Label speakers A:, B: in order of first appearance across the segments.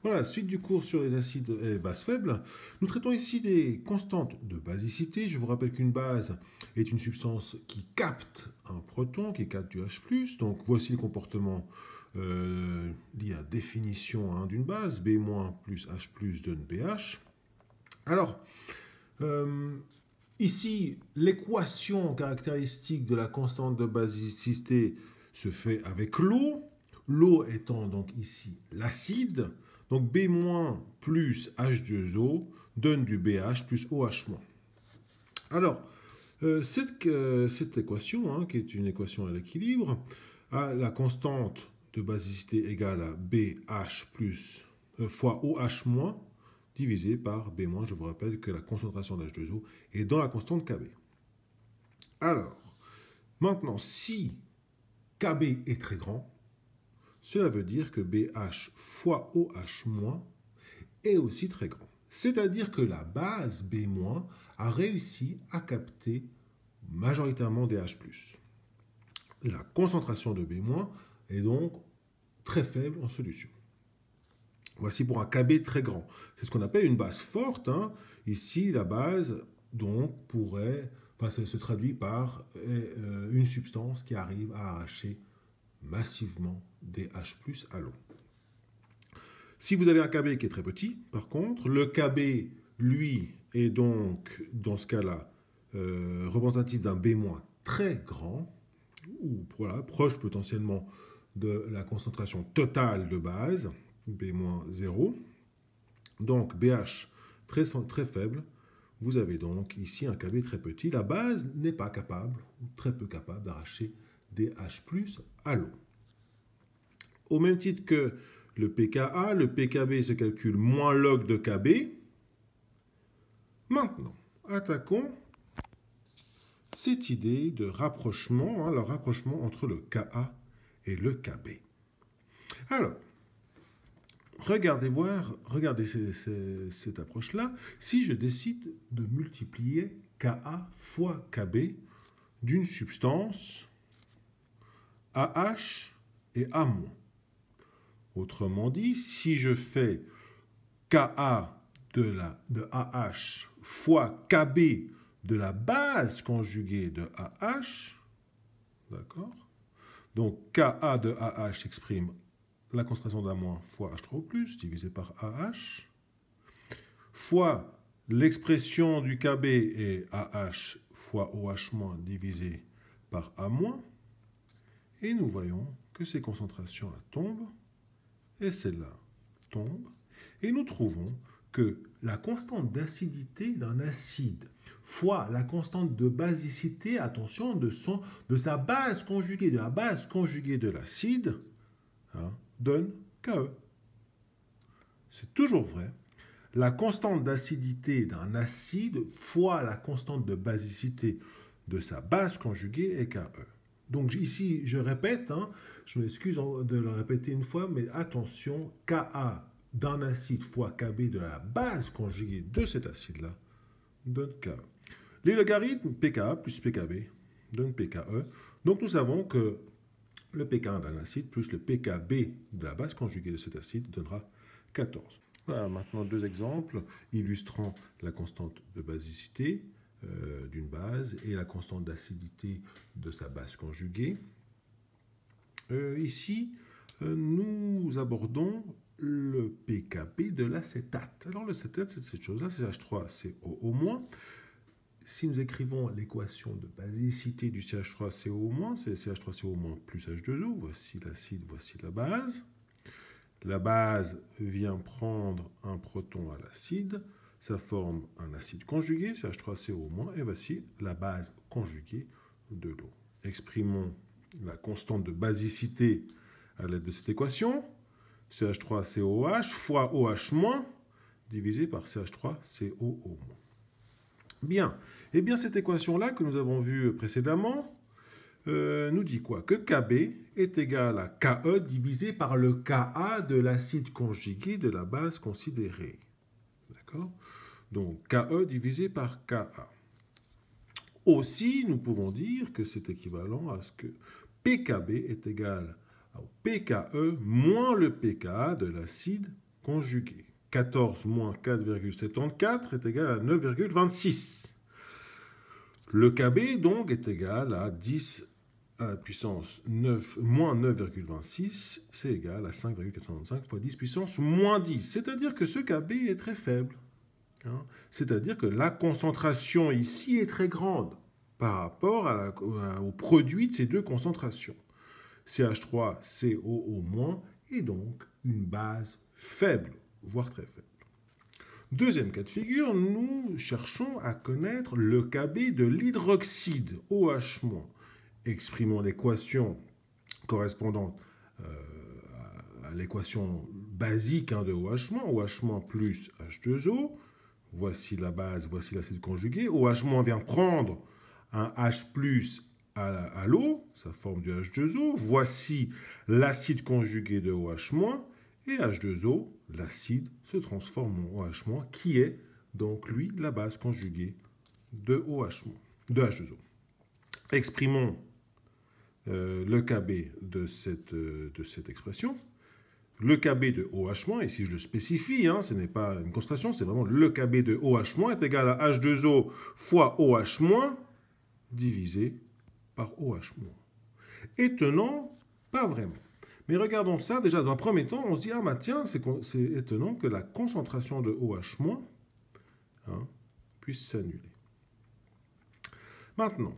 A: Voilà, suite du cours sur les acides et bases faibles. Nous traitons ici des constantes de basicité. Je vous rappelle qu'une base est une substance qui capte un proton, qui capte du H+. Donc voici le comportement lié à la définition d'une base. B- plus H+ donne BH. Alors, ici, l'équation caractéristique de la constante de basicité se fait avec l'eau. L'eau étant donc ici l'acide. Donc B- plus H2O donne du BH plus OH-. Alors, cette équation, qui est une équation à l'équilibre, a la constante de basicité égale à BH plus fois OH- divisé par B-. Je vous rappelle que la concentration d'H2O est dans la constante Kb. Alors, maintenant, si Kb est très grand, cela veut dire que BH fois OH- est aussi très grand. C'est-à-dire que la base B- a réussi à capter majoritairement des H+. La concentration de B- est donc très faible en solution. Voici pour un Kb très grand. C'est ce qu'on appelle une base forte. Ici, la base donc ça se traduit par une substance qui arrive à arracher massivement des H+ à l'eau. Si vous avez un Kb qui est très petit, par contre, le Kb, lui, est donc, dans ce cas-là, représentatif d'un B- très grand, ou voilà, proche potentiellement de la concentration totale de base, B- 0. Donc BH très, très faible, vous avez donc ici un Kb très petit. La base n'est pas capable, ou très peu capable, d'arracher des H+ à l'eau. Au même titre que le pKa, le pKb se calcule moins log de Kb. Maintenant, attaquons cette idée de rapprochement, le rapprochement entre le Ka et le Kb. Alors, regardez cette approche-là. Si je décide de multiplier Ka fois Kb d'une substance AH et A-. Autrement dit, si je fais Ka de AH fois Kb de la base conjuguée de AH, d'accord? Donc Ka de AH exprime la concentration d'A- fois H3O+, divisé par AH, fois l'expression du Kb est AH fois OH- divisé par A-. Et nous voyons que ces concentrations-là tombent, et celle-là tombe, et nous trouvons que la constante d'acidité d'un acide fois la constante de basicité, attention, de sa base conjuguée, de la base conjuguée de l'acide, donne Ke. C'est toujours vrai. La constante d'acidité d'un acide fois la constante de basicité de sa base conjuguée est Ke. Donc ici, je répète, je m'excuse de le répéter une fois, mais attention, Ka d'un acide fois Kb de la base conjuguée de cet acide-là donne Ke. Les logarithmes pKa plus pKb donnent pKe. Donc nous savons que le pK d'un acide plus le pKb de la base conjuguée de cet acide donnera 14. Voilà maintenant deux exemples illustrant la constante de basicité d'une base et la constante d'acidité de sa base conjuguée. Ici, nous abordons le pKb de l'acétate. Alors l'acétate, c'est cette chose-là, c'est H3CO-. Si nous écrivons l'équation de basicité du CH3CO-, c'est CH3CO- plus H2O. Voici l'acide, voici la base. La base vient prendre un proton à l'acide. Ça forme un acide conjugué, CH3CO-, et voici la base conjuguée de l'eau. Exprimons la constante de basicité à l'aide de cette équation. CH3COH fois OH- divisé par CH3COO-. Bien. Eh bien, cette équation-là que nous avons vue précédemment nous dit quoi? Que Kb est égal à Ke divisé par le Ka de l'acide conjugué de la base considérée. D'accord? Donc, Ke divisé par Ka. Aussi, nous pouvons dire que c'est équivalent à ce que pKb est égal au pKe moins le pKa de l'acide conjugué. 14 moins 4,74 est égal à 9,26. Le KB, donc, est égal à 10 à la puissance 9 moins 9,26, c'est égal à 5,425 fois 10 puissance moins 10. C'est-à-dire que ce KB est très faible. Hein. C'est-à-dire que la concentration ici est très grande par rapport au produit de ces deux concentrations. CH3, COO-, est donc une base faible, voire très faible. Deuxième cas de figure, nous cherchons à connaître le KB de l'hydroxyde, OH-. Exprimons l'équation correspondante à l'équation basique de OH-, OH- plus H2O. Voici la base, voici l'acide conjugué. OH- vient prendre un H+, à l'eau, ça forme du H2O. Voici l'acide conjugué de OH-, et H2O, l'acide, se transforme en OH-, qui est donc, lui, la base conjuguée de OH-, de H2O. Exprimons le KB de cette expression. Le KB de OH-, ici je le spécifie, ce n'est pas une concentration, c'est vraiment le KB de OH- est égal à H2O fois OH- divisé par OH-. Étonnant, pas vraiment. Mais regardons ça, déjà dans un premier temps, on se dit, ah bah tiens, c'est étonnant que la concentration de OH- puisse s'annuler. Maintenant,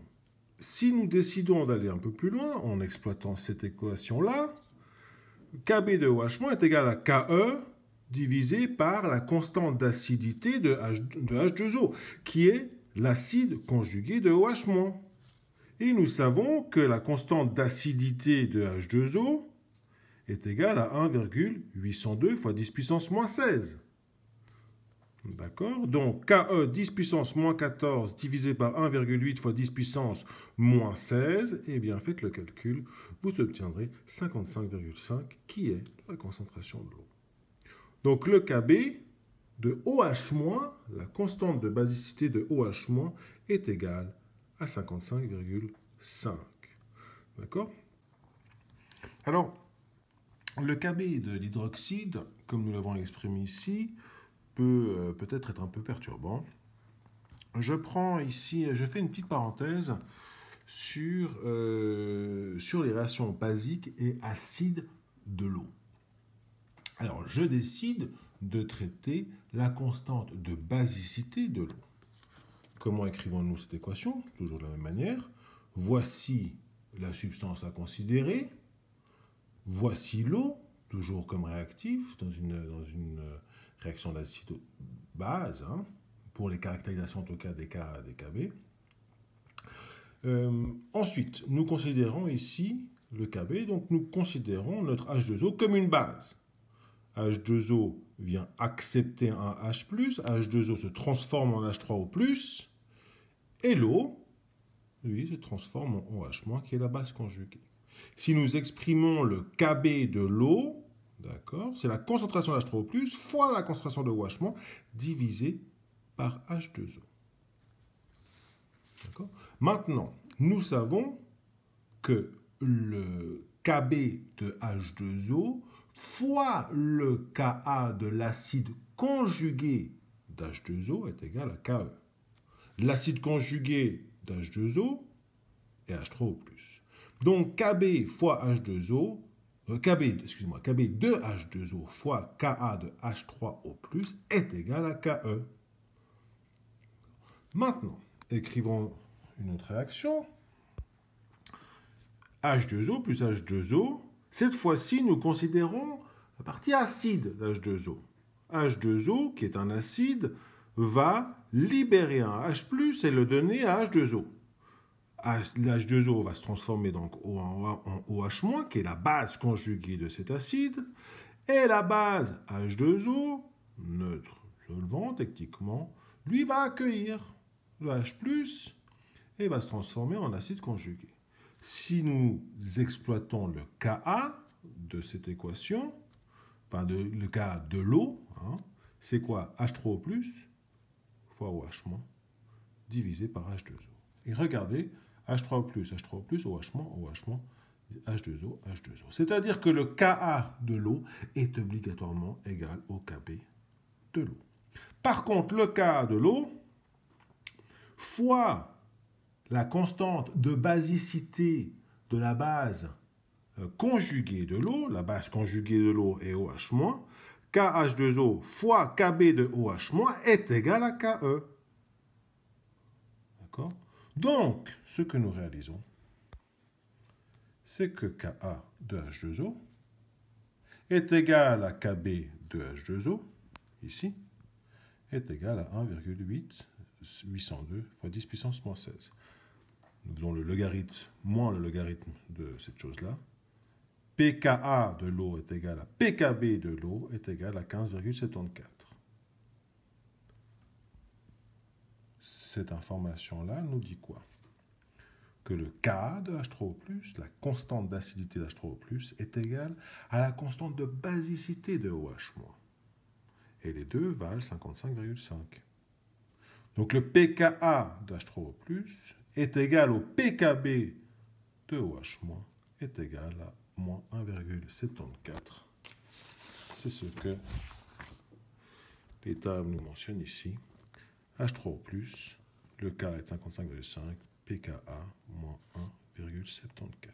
A: si nous décidons d'aller un peu plus loin en exploitant cette équation-là, KB de OH- est égal à KE divisé par la constante d'acidité de H2O, qui est l'acide conjugué de OH-. Et nous savons que la constante d'acidité de H2O est égale à 1,802 fois 10 puissance moins 16. D'accord? Donc, KE 10 puissance moins 14 divisé par 1,8 fois 10 puissance moins 16, eh bien, faites le calcul, vous obtiendrez 55,5 qui est la concentration de l'eau. Donc, le KB de OH-, la constante de basicité de OH-, est égale à 55,5. D'accord? Alors, le KB de l'hydroxyde, comme nous l'avons exprimé ici, peut peut-être être un peu perturbant. Je prends ici, je fais une petite parenthèse sur les réactions basiques et acides de l'eau. Alors, je décide de traiter la constante de basicité de l'eau. Comment écrivons-nous cette équation? Toujours de la même manière. Voici la substance à considérer. Voici l'eau, toujours comme réactif dans une réaction d'acide base, pour les caractérisations en tout cas des KB. Ensuite, nous considérons ici le KB, donc nous considérons notre H2O comme une base. H2O vient accepter un H+, H2O se transforme en H3O+, et l'eau, lui, se transforme en OH-, qui est la base conjuguée. Si nous exprimons le KB de l'eau, d'accord, c'est la concentration d'H3O+, fois la concentration de OH- divisée par H2O. D'accord. Maintenant, nous savons que le KB de H2O fois le Ka de l'acide conjugué d'H2O est égal à KE. L'acide conjugué d'H2O est H3O+. Donc KB fois H2O, KB de H2O fois Ka de H3O+, est égal à KE. Maintenant, écrivons une autre réaction. H2O plus H2O. Cette fois-ci, nous considérons la partie acide d'H2O. H2O, qui est un acide, va libérer un H+, et le donner à H2O. L'H2O va se transformer donc en OH-, qui est la base conjuguée de cet acide, et la base H2O, neutre solvant techniquement, lui va accueillir le H+, et va se transformer en acide conjugué. Si nous exploitons le Ka de cette équation, enfin le Ka de l'eau, c'est quoi? H3O+, fois OH- divisé par H2O. Et regardez, H3O+, OH-, OH-, H2O, H2O. C'est-à-dire que le Ka de l'eau est obligatoirement égal au Kb de l'eau. Par contre, le Ka de l'eau fois la constante de basicité de la base conjuguée de l'eau, la base conjuguée de l'eau est OH-, KH2O fois Kb de OH- est égal à Ke. D'accord? Donc, ce que nous réalisons, c'est que Ka de H2O est égal à Kb de H2O, ici, est égal à 1,802 fois 10 puissance moins 16. Nous faisons le logarithme moins le logarithme de cette chose-là. pKa de l'eau est égal à pKb de l'eau est égal à 15,74. Cette information-là nous dit quoi? Que le Ka de H3O+, la constante d'acidité de H3O+, est égale à la constante de basicité de OH-. Et les deux valent 55,5. Donc le pKa de H3O+, est égal au pKb de OH- est égal à moins 1,74. C'est ce que les tables nous mentionnent ici. H3O+, le K est 55,5, pKa moins 1,74.